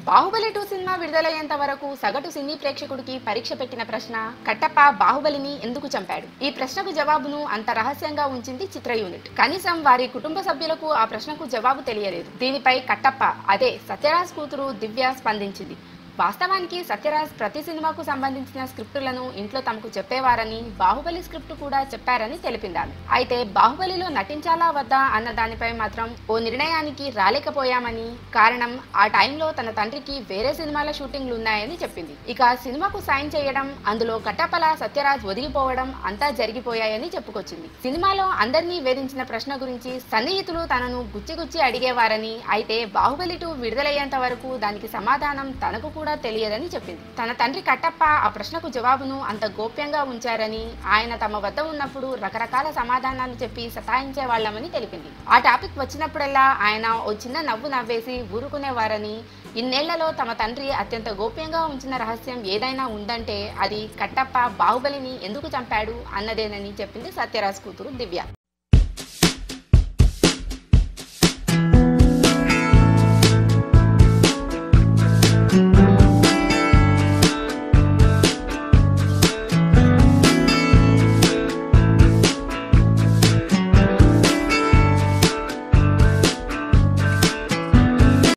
Baahubali 2 cinema విడుదలయ్యేంత వరకు సగటు సినీ ప్రేక్షకుడికి పరీక్ష పెట్టిన ప్రశ్న కట్టప్ప బాహుబలిని ఎందుకు చంపాడు. ఈ ప్రశ్నకు జవాబును అంత రహస్యంగా ఉంచింది చిత్ర యూనిట్. కనీసం వారి కుటుంబ సభ్యులకు ఆ ప్రశ్నకు జవాబు తెలియలేదు. దీనిపై కట్టప్ప అదే సత్యరాజ్ కూతురు దివ్య స్పందించింది. వాస్తవానికి సత్యరాజ్ ప్రతి సినిమాకు సంబంధించిన స్క్రిప్టులను ఇంట్లో తమకు చెప్పేవారని, బాహుబలి స్క్రిప్ట్ కూడా చెప్పారని తెలిపిందామె. అయితే బాహుబలిలో నటించాలా వద్దా అన్న దానిపై మాత్రం ఓ నిర్ణయానికి రాలేకపోయామని, కారణం ఆ టైంలో తన తండ్రికి వేరే సినిమాల షూటింగ్లు ఉన్నాయని చెప్పింది. ఇక సినిమాకు సాయం చేయడం, అందులో కట్టప్పల సత్యరాజ్ ఒదిగిపోవడం అంతా జరిగిపోయాయని చెప్పుకొచ్చింది. సినిమాలో అందరినీ వేధించిన ప్రశ్న గురించి సన్నిహితులు తనను గుచ్చి అడిగేవారని, అయితే బాహుబలి 2 విడుదలయ్యేంత వరకు దానికి సమాధానం తనకు కూడా తెలియదని చెప్పింది. తన తండ్రి కట్టప్ప ఆ ప్రశ్నకు జవాబును అంత గోప్యంగా ఉంచారని, ఆయన తమ వద్ద ఉన్నప్పుడు రకరకాల సమాధానాలు చెప్పి సతాయించే వాళ్ళమని తెలిపింది. ఆ టాపిక్ వచ్చినప్పుడల్లా ఆయన ఓ చిన్న నవ్వు నవ్వేసి ఊరుకునేవారని, ఇన్నేళ్లలో తమ తండ్రి అత్యంత గోప్యంగా ఉంచిన రహస్యం ఏదైనా ఉందంటే అది కట్టప్ప బాహుబలిని ఎందుకు చంపాడు అన్నదేనని చెప్పింది సత్యరాజ్ కూతురు దివ్య.